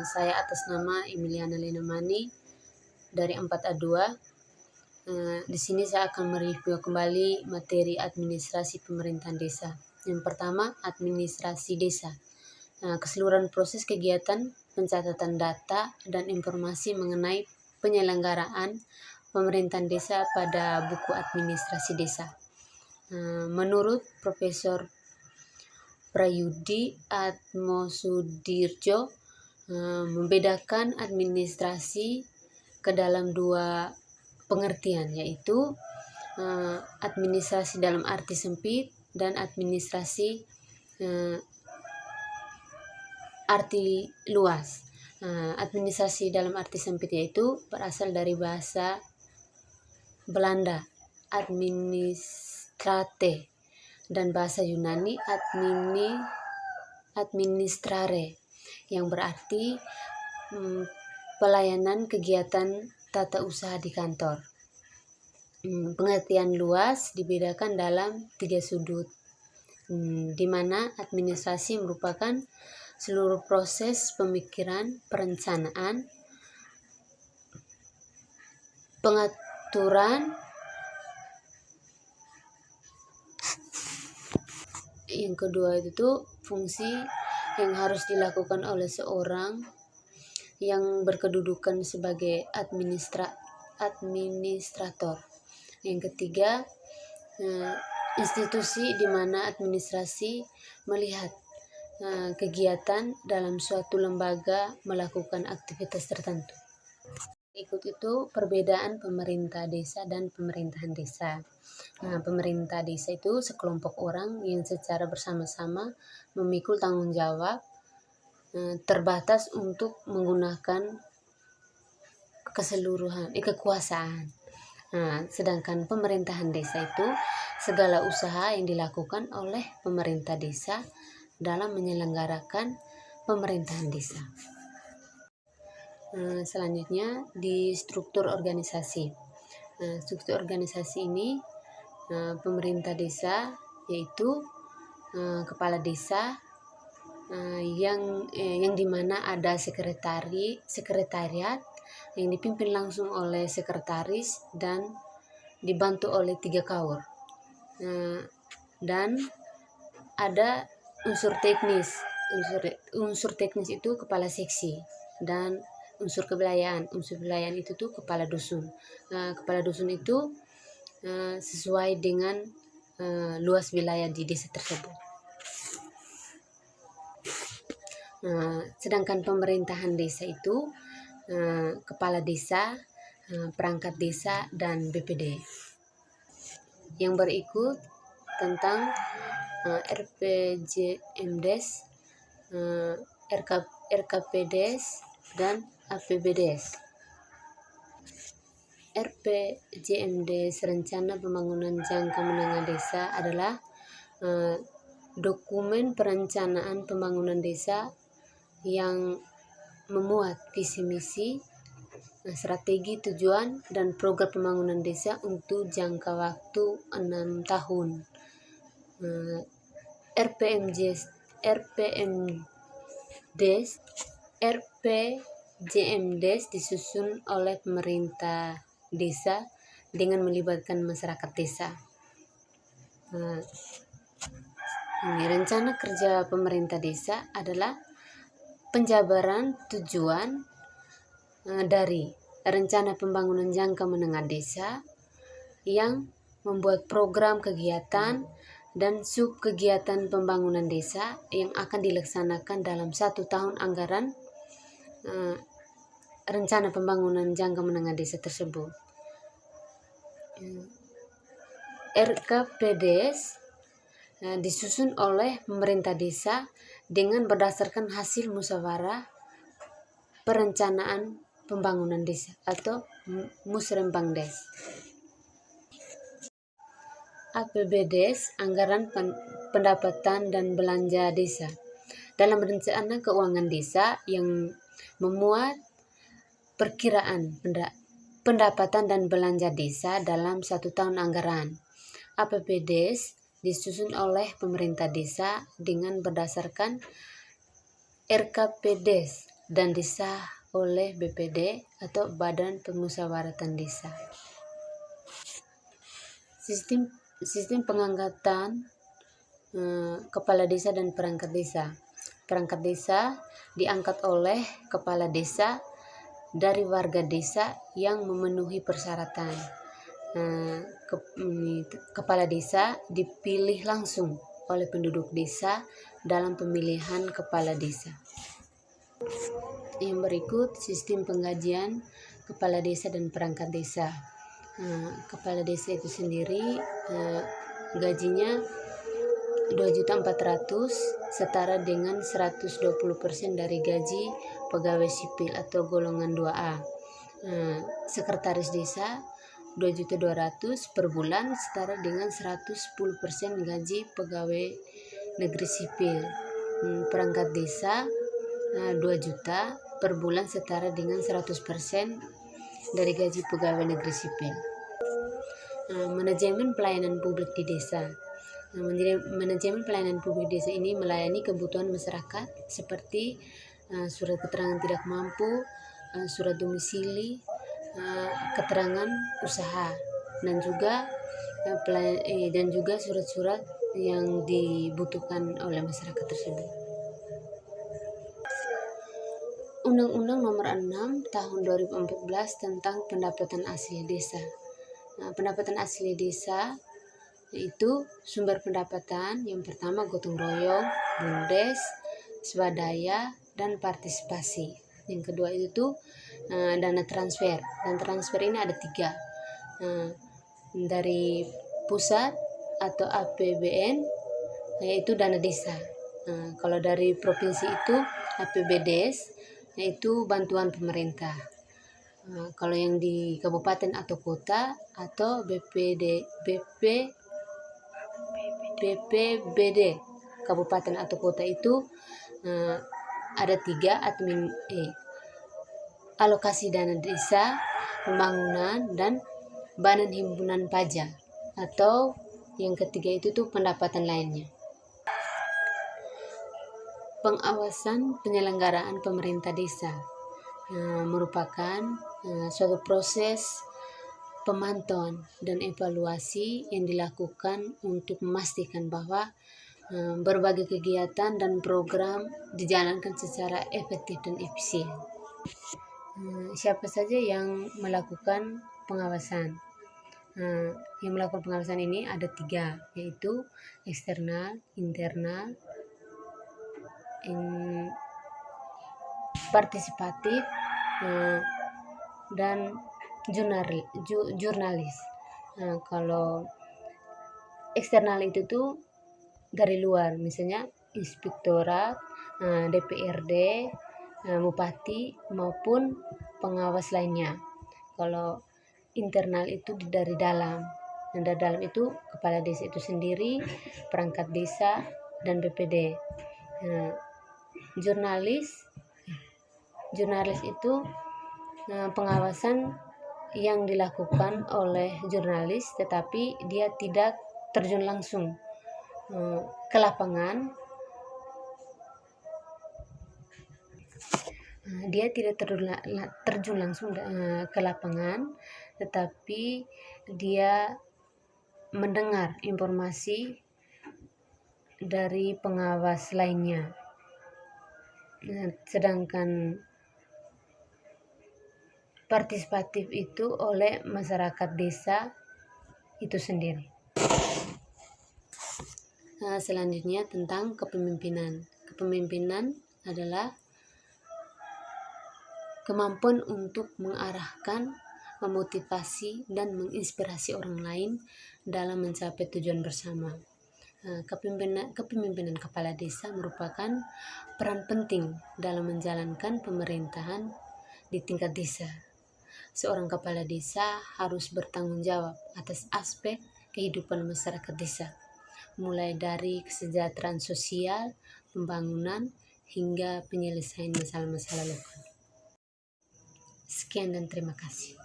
Saya atas nama Emiliana Lenamani dari 4A2. Di sini saya akan mereview kembali materi administrasi pemerintahan desa. Yang pertama, administrasi desa. Keseluruhan proses kegiatan pencatatan data dan informasi mengenai penyelenggaraan pemerintahan desa pada buku administrasi desa. Menurut Profesor Prayudi Atmosudirjo, membedakan administrasi ke dalam dua pengertian, yaitu administrasi dalam arti sempit dan administrasi arti luas. Administrasi dalam arti sempit yaitu berasal dari bahasa Belanda administrate dan bahasa Yunani administrare, yang berarti pelayanan kegiatan tata usaha di kantor. Pengertian luas dibedakan dalam 3 sudut, di mana administrasi merupakan seluruh proses pemikiran, perencanaan, pengaturan. Yang kedua itu fungsi yang harus dilakukan oleh seorang yang berkedudukan sebagai administrator. Yang ketiga, institusi di mana administrasi melihat kegiatan dalam suatu lembaga melakukan aktivitas tertentu. Berikut itu perbedaan pemerintah desa dan pemerintahan desa. Pemerintah desa itu sekelompok orang yang secara bersama-sama memikul tanggung jawab terbatas untuk menggunakan kekuasaan. Sedangkan pemerintahan desa itu segala usaha yang dilakukan oleh pemerintah desa dalam menyelenggarakan pemerintahan desa. Selanjutnya di struktur organisasi. Struktur organisasi ini pemerintah desa yaitu kepala desa yang dimana ada sekretariat yang dipimpin langsung oleh sekretaris dan dibantu oleh 3 kaur. Dan ada unsur teknis. Unsur teknis itu kepala seksi dan unsur kewilayahan. Unsur kewilayahan itu tuh kepala dusun. Kepala dusun itu sesuai dengan luas wilayah di desa tersebut. Sedangkan pemerintahan desa itu kepala desa, perangkat desa, dan BPD. Yang berikut tentang RPJMDes, RKPDes, dan APBDes. RPJMDes, Rencana Pembangunan Jangka Menengah Desa, adalah dokumen perencanaan pembangunan desa yang memuat visi misi, strategi, tujuan, dan program pembangunan desa untuk jangka waktu 6 tahun. RPJMDes disusun oleh pemerintah desa dengan melibatkan masyarakat desa. Rencana kerja pemerintah desa adalah penjabaran tujuan dari rencana pembangunan jangka menengah desa yang membuat program kegiatan dan sub kegiatan pembangunan desa yang akan dilaksanakan dalam 1 tahun anggaran rencana pembangunan jangka menengah desa tersebut. RKPDes disusun oleh pemerintah desa dengan berdasarkan hasil musyawarah perencanaan pembangunan desa atau Musrembangdes. APBDes, anggaran pendapatan dan belanja desa. Dalam rencana keuangan desa yang memuat perkiraan pendapatan dan belanja desa dalam 1 tahun anggaran. APBDes disusun oleh pemerintah desa dengan berdasarkan RKPDes dan disah oleh BPD atau Badan Permusyawaratan Desa. Sistem pengangkatan kepala desa dan perangkat desa. Perangkat desa diangkat oleh kepala desa dari warga desa yang memenuhi persyaratan. Kepala desa dipilih langsung oleh penduduk desa dalam pemilihan kepala desa. Yang berikut sistem penggajian kepala desa dan perangkat desa. Kepala desa itu sendiri gajinya 2.400.000 setara dengan 120% dari gaji pegawai sipil atau golongan 2A. Sekretaris desa 2.200.000 per bulan setara dengan 110% gaji pegawai negeri sipil. Perangkat desa 2 juta per bulan setara dengan 100% dari gaji pegawai negeri sipil. Manajemen pelayanan publik di desa. Manajemen pelayanan publik desa ini melayani kebutuhan masyarakat seperti surat keterangan tidak mampu, surat domisili, keterangan usaha, dan juga surat-surat yang dibutuhkan oleh masyarakat tersebut. Undang-Undang Nomor 6 Tahun 2014 tentang Pendapatan Asli Desa. Pendapatan asli desa itu sumber pendapatan yang pertama gotong royong, BUMDes, swadaya, dan partisipasi. Yang kedua itu dana transfer. Dan transfer ini ada 3, dari pusat atau APBN, yaitu dana desa. Kalau dari provinsi itu APBDes, yaitu bantuan pemerintah. Kalau yang di kabupaten atau kota atau BPBD kabupaten atau kota itu ada 3 admin alokasi dana desa, pembangunan, dan badan himpunan pajak, atau yang ketiga itu tuh pendapatan lainnya. Pengawasan penyelenggaraan pemerintah desa merupakan suatu proses pemantauan dan evaluasi yang dilakukan untuk memastikan bahwa berbagai kegiatan dan program dijalankan secara efektif dan efisien. Siapa saja yang melakukan pengawasan? Yang melakukan pengawasan ini ada 3, yaitu eksternal, internal, partisipatif, dan jurnalis. Kalau eksternal itu tuh dari luar, misalnya inspektorat, DPRD, bupati, maupun pengawas lainnya. Kalau internal itu dari dalam. Dan dari dalam itu kepala desa itu sendiri, perangkat desa, dan BPD. Jurnalis itu pengawasan yang dilakukan oleh jurnalis, tetapi dia tidak terjun langsung ke lapangan. Dia tidak terjun langsung ke lapangan, tetapi dia mendengar informasi dari pengawas lainnya. Sedangkan partisipatif itu oleh masyarakat desa itu sendiri. Selanjutnya tentang kepemimpinan. Kepemimpinan adalah kemampuan untuk mengarahkan, memotivasi, dan menginspirasi orang lain dalam mencapai tujuan bersama. Kepemimpinan kepala desa merupakan peran penting dalam menjalankan pemerintahan di tingkat desa. Seorang kepala desa harus bertanggung jawab atas aspek kehidupan masyarakat desa, mulai dari kesejahteraan sosial, pembangunan, hingga penyelesaian masalah-masalah lokal. Sekian dan terima kasih.